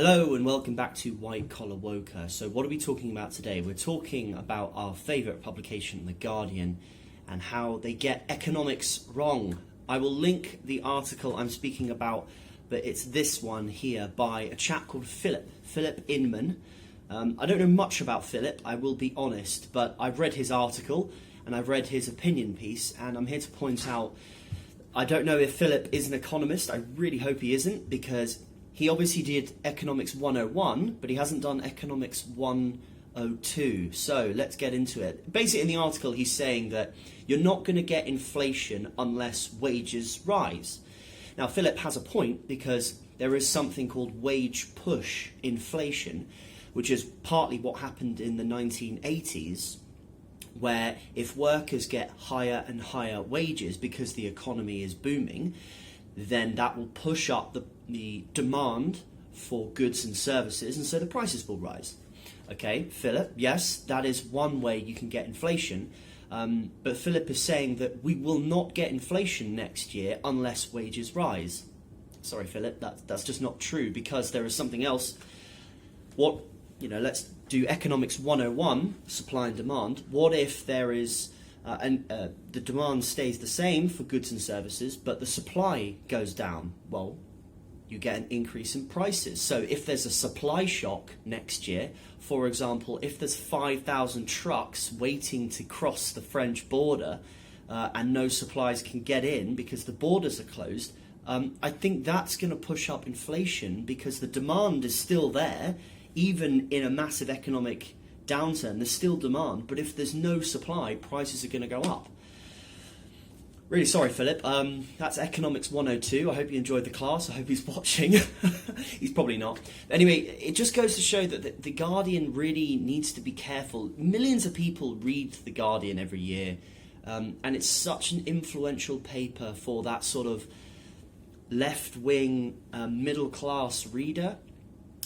Hello and welcome back to White Collar Woker. So what are we talking about today? We're talking about our favourite publication, The Guardian, and how they get economics wrong. I will link the article I'm speaking about, but it's this one here by a chap called Phillip Inman. I don't know much about Phillip, I will be honest, but I've read his article and I've read his opinion piece, and I'm here to point out, I don't know if Phillip is an economist. I really hope he isn't, because he obviously did Economics 101, but he hasn't done Economics 102. So let's get into it. Basically, in the article, he's saying that you're not going to get inflation unless wages rise. Now, Phillip has a point, because there is something called wage push inflation, which is partly what happened in the 1980s, where if workers get higher and higher wages because the economy is booming, then that will push up the demand for goods and services, and so the prices will rise. Okay, Phillip, yes, that is one way you can get inflation, but Phillip is saying that we will not get inflation next year unless wages rise. Sorry, Phillip, that's just not true, because there is something else. Let's do Economics 101, supply and demand. What if there is the demand stays the same for goods and services, but the supply goes down? Well, you get an increase in prices. So if there's a supply shock next year, for example, if there's 5,000 trucks waiting to cross the French border and no supplies can get in because the borders are closed, I think that's going to push up inflation, because the demand is still there. Even in a massive economic downturn, there's still demand, but if there's no supply, prices are going to go up. Really sorry, Phillip. That's Economics 102. I hope you enjoyed the class. I hope he's watching. He's probably not. Anyway, it just goes to show that the Guardian really needs to be careful. Millions of people read The Guardian every year, and it's such an influential paper for that sort of left-wing, middle-class reader.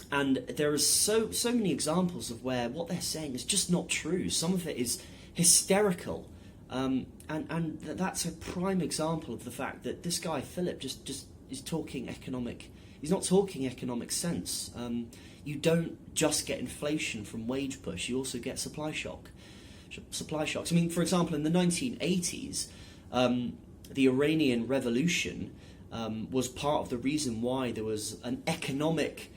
And there are so many examples of where what they're saying is just not true. Some of it is hysterical. And that's a prime example of the fact that this guy, Phillip, just is talking economic. He's not talking economic sense. You don't just get inflation from wage push. You also get supply shocks. I mean, for example, in the 1980s, the Iranian Revolution was part of the reason why there was an economic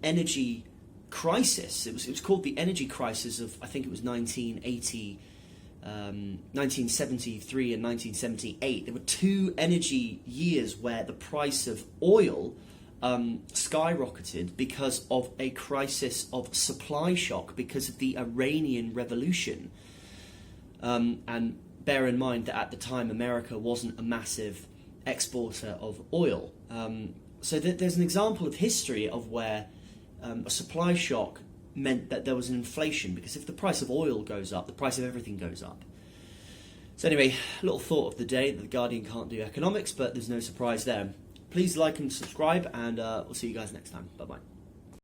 energy crisis. It was called the energy crisis of, I think it was 1973 and 1978. There were two energy years where the price of oil skyrocketed because of a crisis of supply shock because of the Iranian Revolution. And bear in mind that at the time America wasn't a massive exporter of oil. So there's an example of history of where a supply shock meant that there was an inflation, because if the price of oil goes up, the price of everything goes up. So anyway, a little thought of the day that The Guardian can't do economics, but there's no surprise there. Please like and subscribe, and we'll see you guys next time. Bye-bye.